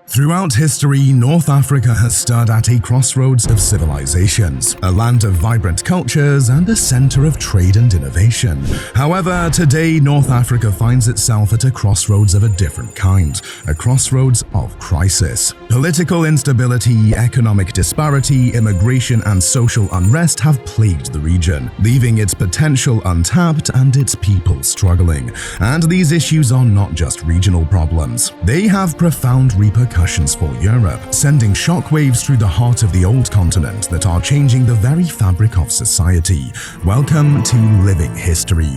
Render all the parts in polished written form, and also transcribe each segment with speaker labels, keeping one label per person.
Speaker 1: Throughout history, North Africa has stood at a crossroads of civilizations, a land of vibrant cultures and a center of trade and innovation. However, today North Africa finds itself at a crossroads of a different kind, a crossroads of crisis. Political instability, economic disparity, immigration and social unrest have plagued the region, leaving its potential untapped and its people struggling. And these issues are not just regional problems. They have profound repercussions for Europe, sending shockwaves through the heart of the old continent that are changing the very fabric of society. Welcome to Living History.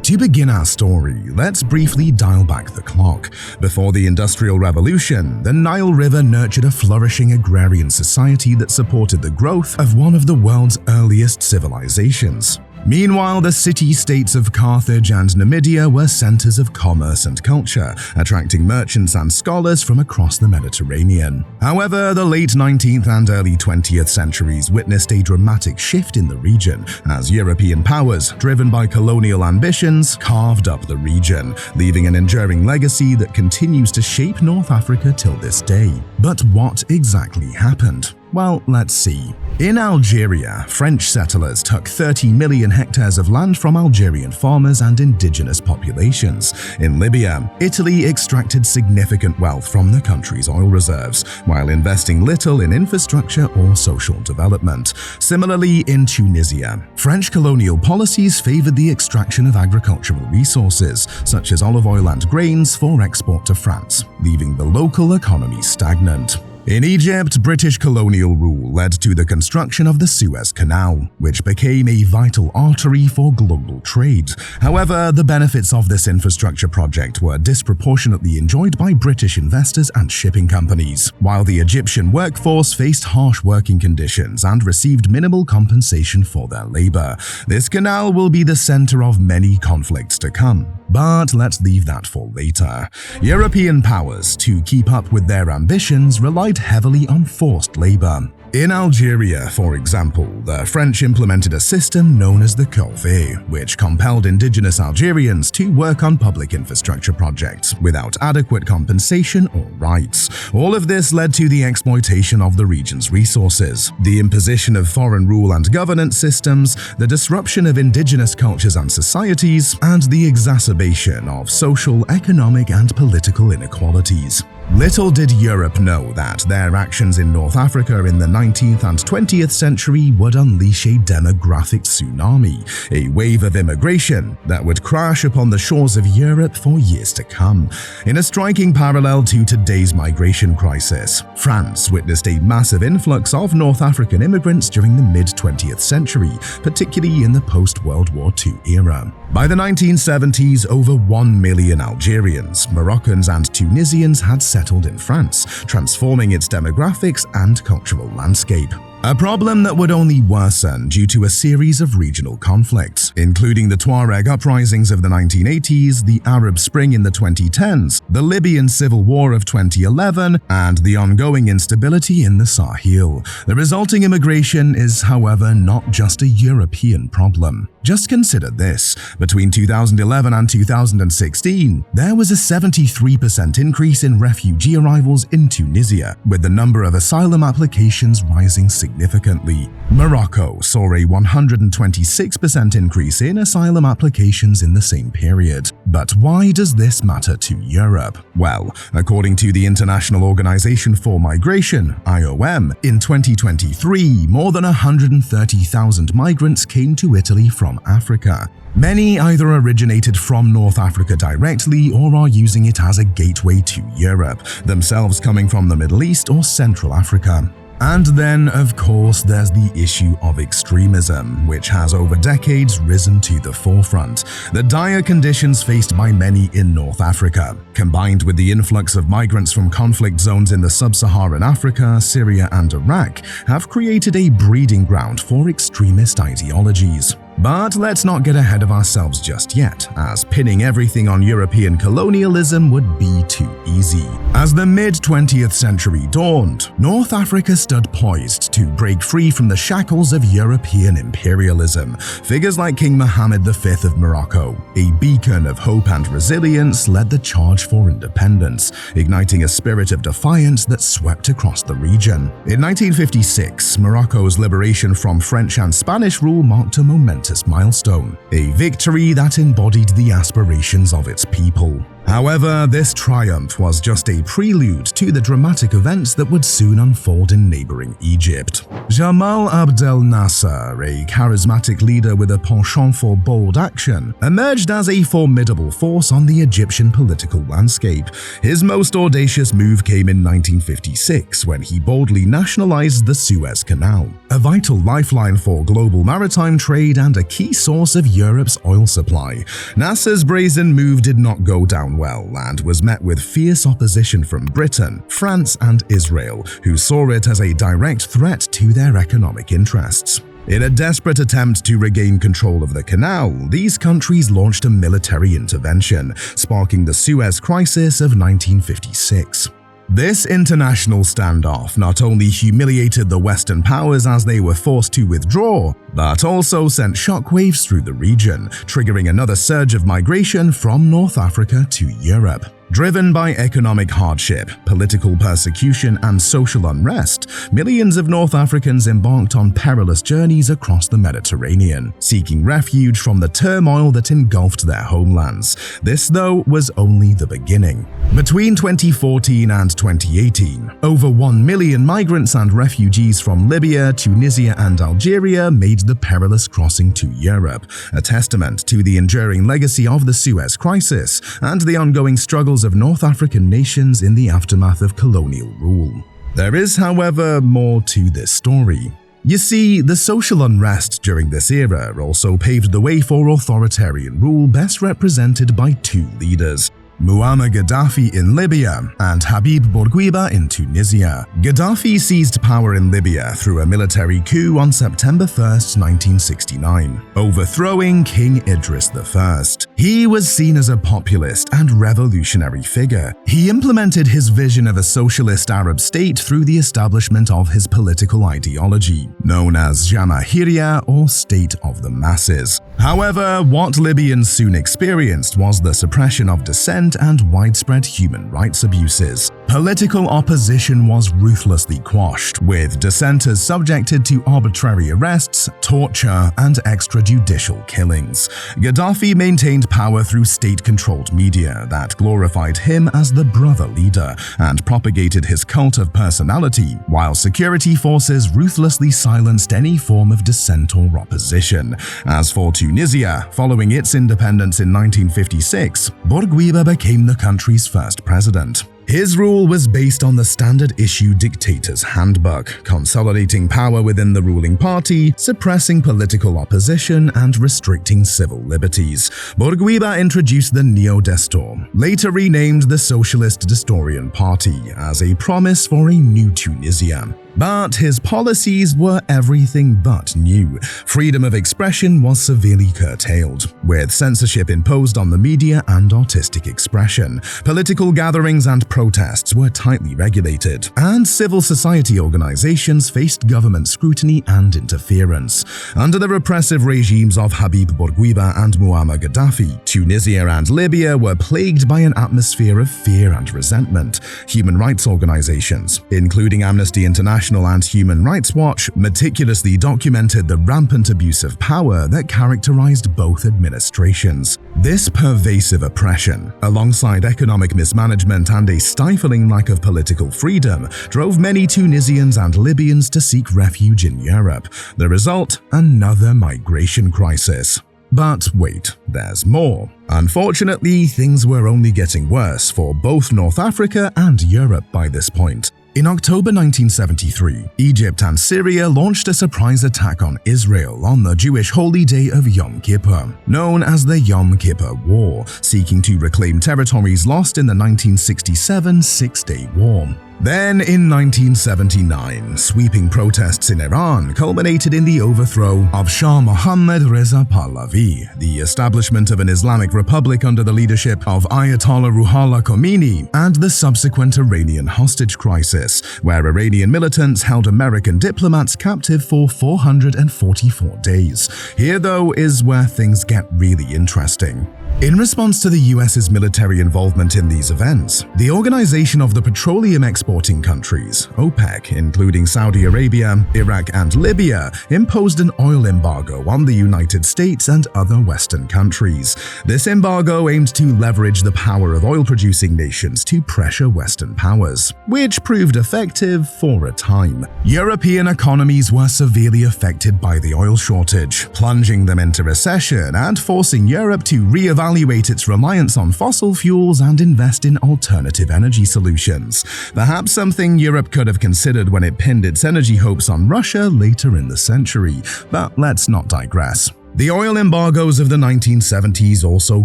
Speaker 1: To begin our story, let's briefly dial back the clock. Before the Industrial Revolution, the Nile River nurtured a flourishing agrarian society that supported the growth of one of the world's earliest civilizations. Meanwhile, the city-states of Carthage and Numidia were centers of commerce and culture, attracting merchants and scholars from across the Mediterranean. However, the late 19th and early 20th centuries witnessed a dramatic shift in the region as European powers, driven by colonial ambitions, carved up the region, leaving an enduring legacy that continues to shape North Africa till this day. But what exactly happened? Well, let's see. In Algeria, French settlers took 30 million hectares of land from Algerian farmers and indigenous populations. In Libya, Italy extracted significant wealth from the country's oil reserves, while investing little in infrastructure or social development. Similarly, in Tunisia, French colonial policies favored the extraction of agricultural resources, such as olive oil and grains, for export to France, leaving the local economy stagnant. In Egypt, British colonial rule led to the construction of the Suez Canal, which became a vital artery for global trade. However, the benefits of this infrastructure project were disproportionately enjoyed by British investors and shipping companies, while the Egyptian workforce faced harsh working conditions and received minimal compensation for their labor. This canal will be the center of many conflicts to come. But let's leave that for later. European powers, to keep up with their ambitions, relied heavily on forced labor. In Algeria, for example, the French implemented a system known as the corvée, which compelled indigenous Algerians to work on public infrastructure projects without adequate compensation or rights. All of this led to the exploitation of the region's resources, the imposition of foreign rule and governance systems, the disruption of indigenous cultures and societies, and the exacerbation of social, economic, and political inequalities. Little did Europe know that their actions in North Africa in the 19th and 20th century would unleash a demographic tsunami, a wave of immigration that would crash upon the shores of Europe for years to come. In a striking parallel to today's migration crisis, France witnessed a massive influx of North African immigrants during the mid-20th century, particularly in the post-World War II era. By the 1970s, over 1 million Algerians, Moroccans, and Tunisians had settled in France, transforming its demographics and cultural landscape. A problem that would only worsen due to a series of regional conflicts, including the Tuareg uprisings of the 1980s, the Arab Spring in the 2010s, the Libyan Civil War of 2011, and the ongoing instability in the Sahel. The resulting immigration is, however, not just a European problem. Just consider this. Between 2011 and 2016, there was a 73% increase in refugee arrivals in Tunisia, with the number of asylum applications rising significantly. Morocco saw a 126% increase in asylum applications in the same period. But why does this matter to Europe? Well, according to the International Organization for Migration, IOM, in 2023, more than 130,000 migrants came to Italy from Africa. Many either originated from North Africa directly or are using it as a gateway to Europe, themselves coming from the Middle East or Central Africa. And then, of course, there's the issue of extremism, which has over decades risen to the forefront. The dire conditions faced by many in North Africa, combined with the influx of migrants from conflict zones in the sub-Saharan Africa, Syria, and Iraq, have created a breeding ground for extremist ideologies. But let's not get ahead of ourselves just yet, as pinning everything on European colonialism would be too easy. As the mid-20th century dawned, North Africa stood poised to break free from the shackles of European imperialism. Figures like King Mohammed V of Morocco, a beacon of hope and resilience, led the charge for independence, igniting a spirit of defiance that swept across the region. In 1956, Morocco's liberation from French and Spanish rule marked a momentous milestone, a victory that embodied the aspirations of its people. However, this triumph was just a prelude to the dramatic events that would soon unfold in neighboring Egypt. Jamal Abdel Nasser, a charismatic leader with a penchant for bold action, emerged as a formidable force on the Egyptian political landscape. His most audacious move came in 1956 when he boldly nationalized the Suez Canal, a vital lifeline for global maritime trade and a key source of Europe's oil supply. Nasser's brazen move did not go down well and was met with fierce opposition from Britain, France, and Israel, who saw it as a direct threat to their economic interests. In a desperate attempt to regain control of the canal, these countries launched a military intervention, sparking the Suez Crisis of 1956. This international standoff not only humiliated the Western powers as they were forced to withdraw, but also sent shockwaves through the region, triggering another surge of migration from North Africa to Europe. Driven by economic hardship, political persecution, and social unrest, millions of North Africans embarked on perilous journeys across the Mediterranean, seeking refuge from the turmoil that engulfed their homelands. This, though, was only the beginning. Between 2014 and 2018, over 1 million migrants and refugees from Libya, Tunisia, and Algeria made the perilous crossing to Europe, a testament to the enduring legacy of the Suez Crisis and the ongoing struggles of North African nations in the aftermath of colonial rule. There is, however, more to this story. You see, the social unrest during this era also paved the way for authoritarian rule best represented by two leaders: Muammar Gaddafi in Libya and Habib Bourguiba in Tunisia. Gaddafi seized power in Libya through a military coup on September 1, 1969, overthrowing King Idris I. He was seen as a populist and revolutionary figure. He implemented his vision of a socialist Arab state through the establishment of his political ideology, known as Jamahiriya, or State of the Masses. However, what Libyans soon experienced was the suppression of dissent and widespread human rights abuses. Political opposition was ruthlessly quashed, with dissenters subjected to arbitrary arrests, torture, and extrajudicial killings. Gaddafi maintained power through state-controlled media that glorified him as the brother leader and propagated his cult of personality, while security forces ruthlessly silenced any form of dissent or opposition. As for Tunisia, following its independence in 1956, Bourguiba became the country's first president. His rule was based on the standard-issue dictator's handbook, consolidating power within the ruling party, suppressing political opposition, and restricting civil liberties. Bourguiba introduced the Neo-Destor, later renamed the Socialist Destorian Party, as a promise for a new Tunisia. But his policies were everything but new. Freedom of expression was severely curtailed, with censorship imposed on the media and artistic expression. Political gatherings and protests were tightly regulated, and civil society organizations faced government scrutiny and interference. Under the repressive regimes of Habib Bourguiba and Muammar Gaddafi, Tunisia and Libya were plagued by an atmosphere of fear and resentment. Human rights organizations, including Amnesty International and Human Rights Watch, meticulously documented the rampant abuse of power that characterized both administrations. This pervasive oppression, alongside economic mismanagement and a stifling lack of political freedom, drove many Tunisians and Libyans to seek refuge in Europe. The result? Another migration crisis. But wait, there's more. Unfortunately, things were only getting worse for both North Africa and Europe by this point. In October 1973, Egypt and Syria launched a surprise attack on Israel on the Jewish holy day of Yom Kippur, known as the Yom Kippur War, seeking to reclaim territories lost in the 1967 Six-Day War. Then, in 1979, sweeping protests in Iran culminated in the overthrow of Shah Mohammad Reza Pahlavi, the establishment of an Islamic republic under the leadership of Ayatollah Ruhollah Khomeini, and the subsequent Iranian hostage crisis, where Iranian militants held American diplomats captive for 444 days. Here, though, is where things get really interesting. In response to the US's military involvement in these events, the Organization of the Petroleum Exporting Countries, OPEC, including Saudi Arabia, Iraq, and Libya, imposed an oil embargo on the United States and other Western countries. This embargo aimed to leverage the power of oil-producing nations to pressure Western powers, which proved effective for a time. European economies were severely affected by the oil shortage, plunging them into recession and forcing Europe to reevaluate its reliance on fossil fuels and invest in alternative energy solutions. Perhaps something Europe could have considered when it pinned its energy hopes on Russia later in the century, but let's not digress. The oil embargoes of the 1970s also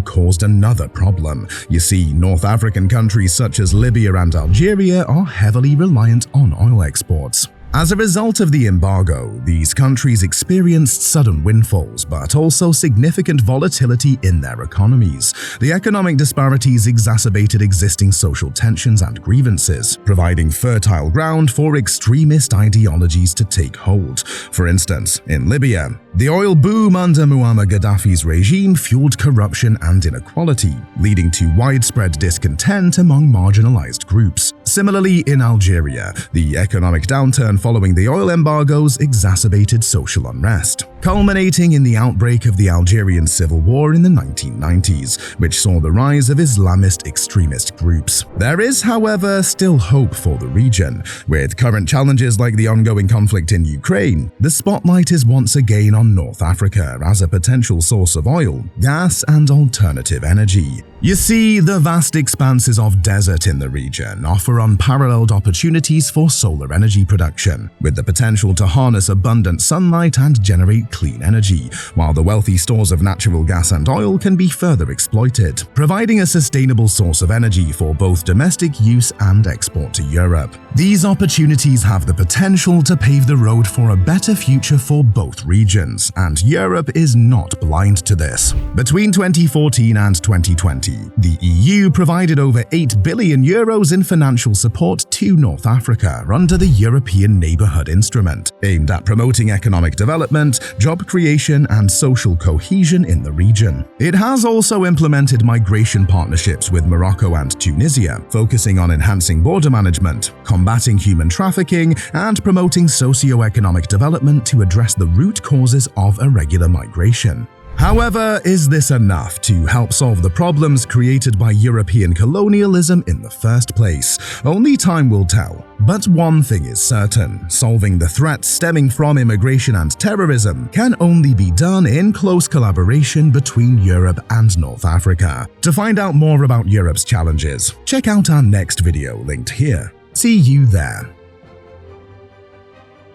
Speaker 1: caused another problem. You see, North African countries such as Libya and Algeria are heavily reliant on oil exports. As a result of the embargo, these countries experienced sudden windfalls, but also significant volatility in their economies. The economic disparities exacerbated existing social tensions and grievances, providing fertile ground for extremist ideologies to take hold. For instance, in Libya, the oil boom under Muammar Gaddafi's regime fueled corruption and inequality, leading to widespread discontent among marginalized groups. Similarly, in Algeria, the economic downturn following the oil embargoes exacerbated social unrest, culminating in the outbreak of the Algerian Civil War in the 1990s, which saw the rise of Islamist extremist groups. There is, however, still hope for the region. With current challenges like the ongoing conflict in Ukraine, the spotlight is once again on North Africa as a potential source of oil, gas, and alternative energy. You see, the vast expanses of desert in the region offer unparalleled opportunities for solar energy production, with the potential to harness abundant sunlight and generate clean energy, while the wealthy stores of natural gas and oil can be further exploited, providing a sustainable source of energy for both domestic use and export to Europe. These opportunities have the potential to pave the road for a better future for both regions, and Europe is not blind to this. Between 2014 and 2020, the EU provided over €8 billion in financial support to North Africa under the European Neighbourhood Instrument, aimed at promoting economic development, job creation, and social cohesion in the region. It has also implemented migration partnerships with Morocco and Tunisia, focusing on enhancing border management, combating human trafficking, and promoting socio-economic development to address the root causes of irregular migration. However, is this enough to help solve the problems created by European colonialism in the first place? Only time will tell. But one thing is certain: solving the threats stemming from immigration and terrorism can only be done in close collaboration between Europe and North Africa. To find out more about Europe's challenges, check out our next video linked here. See you there.